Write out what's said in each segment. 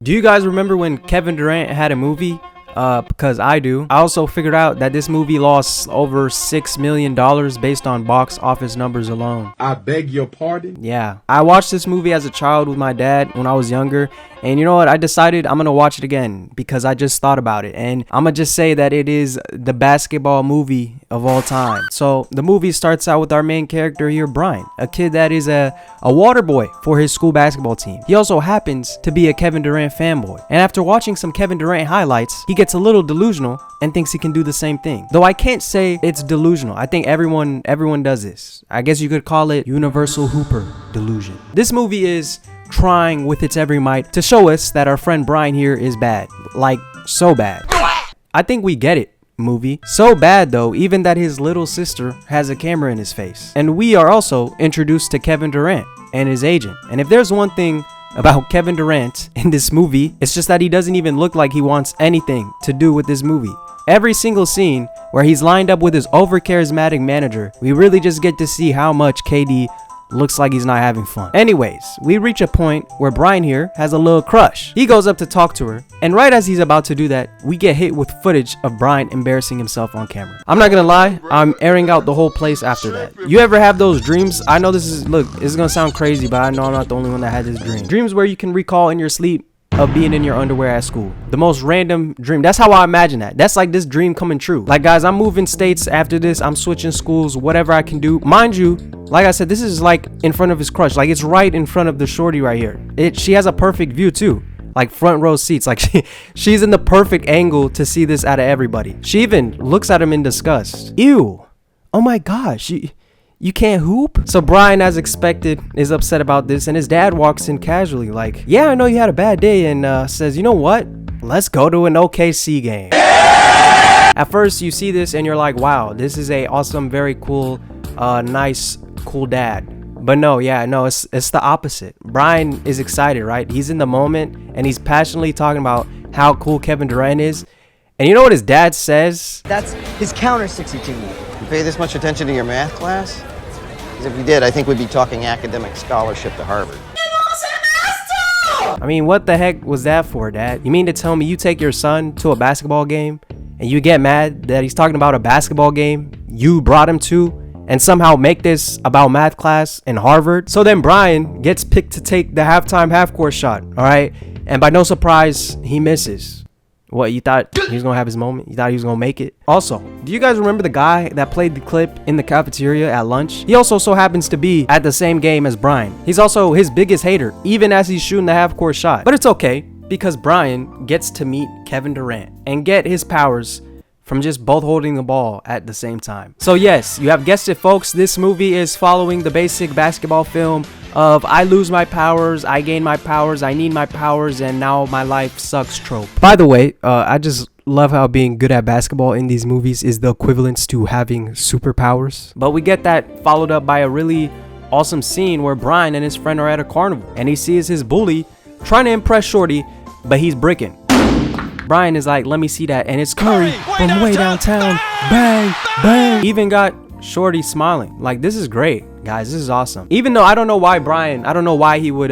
Do you guys remember when Kevin Durant had a movie? Because I do. I also figured out that this movie lost over $6 million based on box office numbers alone. I beg your pardon? Yeah. I watched this movie as a child with my dad when I was younger. And you know what? I decided I'm going to watch it again because I just thought about it. And I'm going to just say that it is the basketball movie of all time. So the movie starts out with our main character here, Brian, a kid that is a water boy for his school basketball team. He also happens to be a Kevin Durant fanboy. And after watching some Kevin Durant highlights, he gets a little delusional and thinks he can do the same thing. Though I can't say it's delusional. I think everyone does this. I guess you could call it universal hooper delusion. This movie is trying with its every might to show us that our friend Brian here is bad. Like, so bad. I think we get it, movie. So bad though, even that his little sister has a camera in his face. And we are also introduced to Kevin Durant and his agent. And if there's one thing about Kevin Durant in this movie, it's just that he doesn't even look like he wants anything to do with this movie. Every single scene where he's lined up with his over charismatic manager, we really just get to see how much KD looks like he's not having fun. Anyways, we reach a point where Brian here has a little crush. He goes up to talk to her, and right as he's about to do that, we get hit with footage of Brian embarrassing himself on camera. I'm not gonna lie, I'm airing out the whole place after that. You ever have those dreams? I know this is gonna sound crazy, but I know I'm not the only one that had this dream. Dreams where you can recall in your sleep of being in your underwear at school. The most random dream. That's how I imagine that. That's like this dream coming true. Like, guys, I'm moving states after this. I'm switching schools, whatever I can do. Mind you, like I said, this is like in front of his crush. Like, it's right in front of the shorty right here. She has a perfect view too. Like front row seats. Like she's in the perfect angle to see this out of everybody. She even looks at him in disgust. Ew. Oh my gosh. You can't hoop? So Brian, as expected, is upset about this, and his dad walks in casually like, yeah, I know you had a bad day, and says, you know what? Let's go to an OKC game. At first, you see this and you're like, wow, this is a awesome, very cool, nice, cool dad. But no, it's the opposite. Brian is excited, right? He's in the moment, and he's passionately talking about how cool Kevin Durant is. And you know what his dad says? That's his counter 62. You pay this much attention to your math class? Because if we did, I think we'd be talking academic scholarship to Harvard. I mean, what the heck was that for, Dad? You mean to tell me you take your son to a basketball game and you get mad that he's talking about a basketball game you brought him to and somehow make this about math class in Harvard? So then Brian gets picked to take the halftime half-court shot, all right? And by no surprise, he misses. What, you thought he was gonna have his moment? You thought he was gonna make it? Also, do you guys remember the guy that played the clip in the cafeteria at lunch? He also so happens to be at the same game as Brian. He's also his biggest hater, even as he's shooting the half-court shot. But it's okay, because Brian gets to meet Kevin Durant and get his powers from just both holding the ball at the same time. So yes, you have guessed it, folks. This movie is following the basic basketball film of I lose my powers, I gain my powers, I need my powers, and now my life sucks trope. By the way, I just love how being good at basketball in these movies is the equivalence to having superpowers. But we get that followed up by a really awesome scene where Brian and his friend are at a carnival, and he sees his bully trying to impress Shorty, but he's bricking. Brian is like, let me see that, and it's Curry from way downtown. Bang, bang. Even got Shorty smiling. Like, this is great, guys. This is awesome. Even though I don't know why he would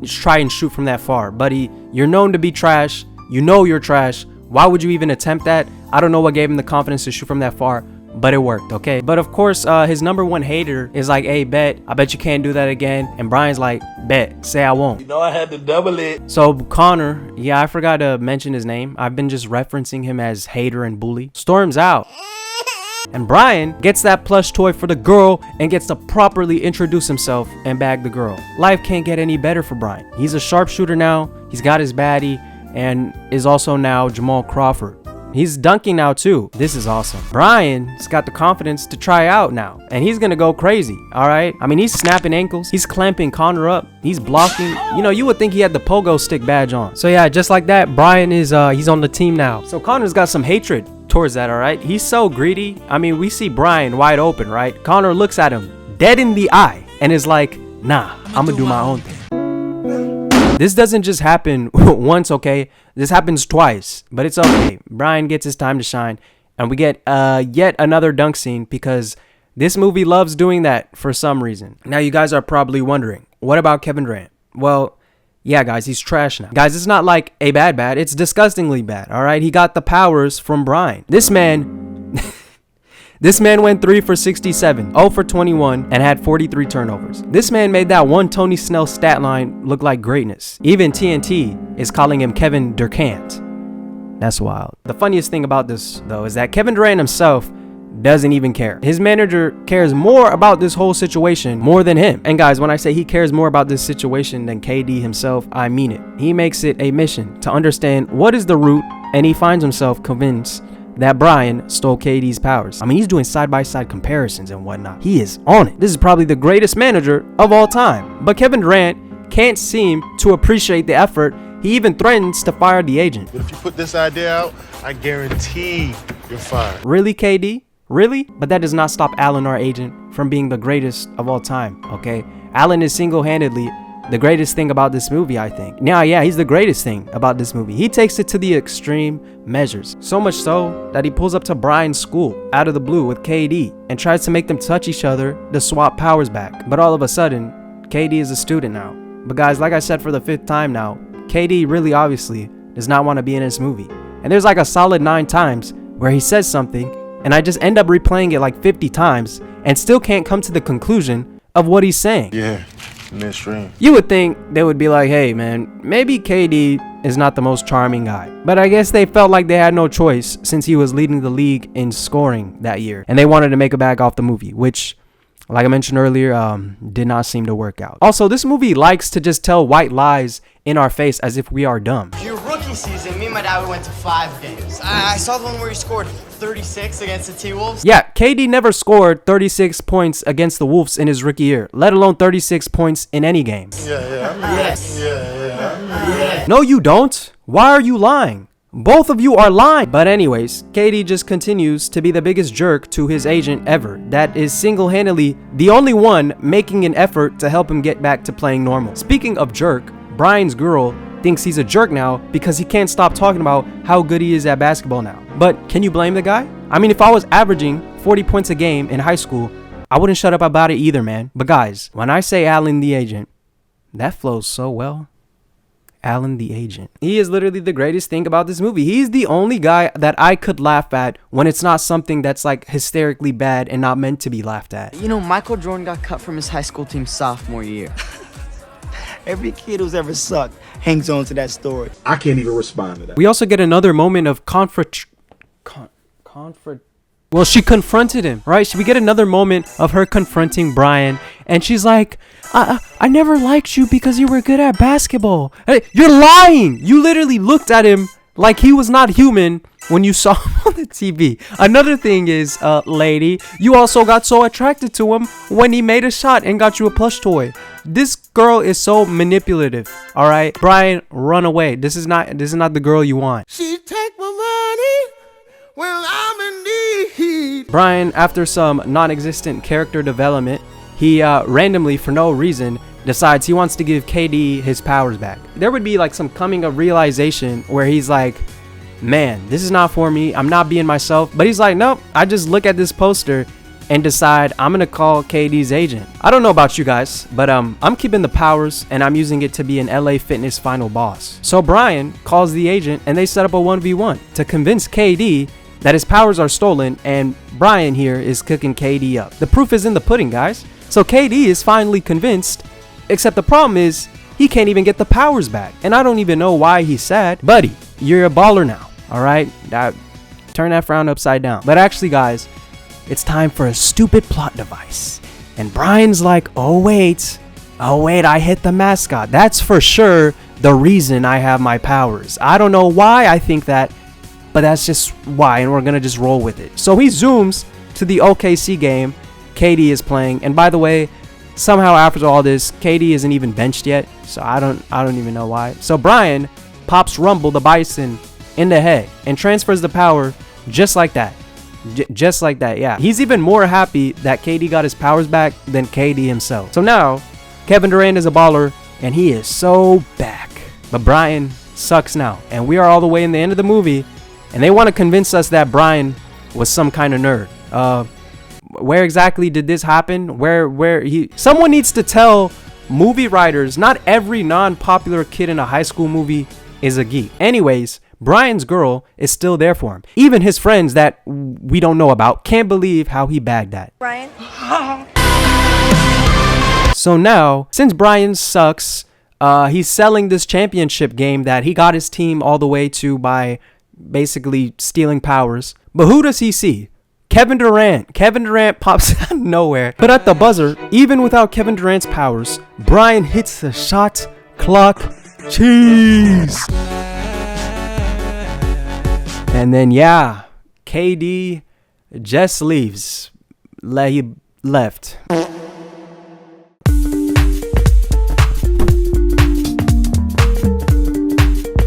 try and shoot from that far. Buddy, you're known to be trash. You know you're trash. Why would you even attempt that? I don't know what gave him the confidence to shoot from that far, but it worked, okay? But of course, his number one hater is like, hey, I bet you can't do that again. And Brian's like, bet, say I won't. You know I had to double it. So Connor, yeah, I forgot to mention his name. I've been just referencing him as hater and bully. Storms out. And Brian gets that plush toy for the girl and gets to properly introduce himself and bag the girl. Life can't get any better for Brian. He's a sharpshooter now. He's got his baddie and is also now Jamal Crawford. He's dunking now too. This is awesome. Brian's got the confidence to try out now, and he's gonna go crazy, all right? I mean, he's snapping ankles. He's clamping Connor up. He's blocking. You know, you would think he had the pogo stick badge on. So yeah, just like that, Brian is he's on the team now. So Connor's got some hatred towards that, all right? He's so greedy. I mean, we see Brian wide open, right? Connor looks at him dead in the eye and is like, nah, I'm gonna do my own thing. This doesn't just happen once, okay? This happens twice, but it's okay. Brian gets his time to shine, and we get yet another dunk scene because this movie loves doing that for some reason. Now, you guys are probably wondering, what about Kevin Durant? Well, Yeah, guys, he's trash now. Guys, it's not like a bad, it's disgustingly bad, all right? He got the powers from Brian. This man, this man went 3 for 67, 0 for 21, and had 43 turnovers. This man made that one Tony Snell stat line look like greatness. Even TNT is calling him Kevin Durant. That's wild. The funniest thing about this, though, is that Kevin Durant himself doesn't even care. His manager cares more about this whole situation more than him. And guys, when I say he cares more about this situation than KD himself, I mean it. He makes it a mission to understand what is the root, and he finds himself convinced that Brian stole KD's powers. I mean, he's doing side-by-side comparisons and whatnot. He is on it. This is probably the greatest manager of all time. But Kevin Durant can't seem to appreciate the effort. He even threatens to fire the agent. But if you put this idea out, I guarantee you're fired. Really, KD? Really? But that does not stop Alan, our agent, from being the greatest of all time, okay? Alan is single-handedly the greatest thing about this movie, I think. Now, yeah, he's the greatest thing about this movie. He takes it to the extreme measures. So much so that he pulls up to Brian's school out of the blue with KD and tries to make them touch each other to swap powers back. But all of a sudden, KD is a student now. But guys, like I said for the 5th time now, KD really obviously does not want to be in this movie. And there's like a solid 9 times where he says something and I just end up replaying it like 50 times and still can't come to the conclusion of what he's saying. Yeah, midstream. You would think they would be like, hey man, maybe KD is not the most charming guy. But I guess they felt like they had no choice since he was leading the league in scoring that year. And they wanted to make a bag off the movie, which, like I mentioned earlier, did not seem to work out. Also, this movie likes to just tell white lies in our face as if we are dumb. Your rookie season, me and my dad, we went to 5 games. I saw the one where he scored 36 against the T-Wolves. Yeah, KD never scored 36 points against the Wolves in his rookie year, let alone 36 points in any game. Yes. Yeah. No, you don't. Why are you lying? Both of you are lying. But anyways, KD just continues to be the biggest jerk to his agent ever. That is single-handedly the only one making an effort to help him get back to playing normal. Speaking of jerk, Brian's girl thinks he's a jerk now because he can't stop talking about how good he is at basketball now. But can you blame the guy? I mean, if I was averaging 40 points a game in high school, I wouldn't shut up about it either, man. But guys, when I say Alan the agent, that flows so well. Alan the agent. He is literally the greatest thing about this movie. He's the only guy that I could laugh at when it's not something that's like hysterically bad and not meant to be laughed at. You know, Michael Jordan got cut from his high school team sophomore year. Every kid who's ever sucked hangs on to that story. I can't even respond to that. We also get another moment of well, she confronted him, right? We get another moment of her confronting Brian, and she's like, I never liked you because you were good at basketball. Hey, you're lying! You literally looked at him like he was not human when you saw him on the TV. Another thing is, lady, you also got so attracted to him when he made a shot and got you a plush toy. This girl is so manipulative, all right? Brian, run away. This is not the girl you want. She take my money when I'm in need. Brian, after some non-existent character development, he randomly, for no reason, decides he wants to give KD his powers back. There would be like some coming of realization where he's like, man, this is not for me. I'm not being myself. But he's like, nope, I just look at this poster and decide I'm gonna call KD's agent. I don't know about you guys, but I'm keeping the powers and I'm using it to be an LA Fitness final boss. So Brian calls the agent and they set up a 1v1 to convince KD that his powers are stolen, and Brian here is cooking KD up. The proof is in the pudding, guys. So KD is finally convinced, except the problem is he can't even get the powers back. And I don't even know why he's sad. Buddy, you're a baller now, all right? Turn that frown upside down. But actually, guys, it's time for a stupid plot device. And Brian's like, oh wait, I hit the mascot. That's for sure the reason I have my powers. I don't know why I think that, but that's just why, and we're gonna just roll with it. So he zooms to the OKC game KD is playing, and by the way, somehow after all this, KD isn't even benched yet, so I don't even know why. So Brian pops Rumble the Bison in the head and transfers the power just like that. Just like that, yeah. He's even more happy that KD got his powers back than KD himself. So now, Kevin Durant is a baller, and he is so back. But Brian sucks now, and we are all the way in the end of the movie, and they want to convince us that Brian was some kind of nerd. Where exactly did this happen? Someone needs to tell movie writers, not every non-popular kid in a high school movie is a geek. Anyways, Brian's girl is still there for him. Even his friends that we don't know about can't believe how he bagged that. Brian? So now, since Brian sucks, he's selling this championship game that he got his team all the way to by basically stealing powers. But who does he see? Kevin Durant. Kevin Durant pops out of nowhere. But at the buzzer, even without Kevin Durant's powers, Brian hits the shot clock cheese. And then, yeah, KD just leaves. He left.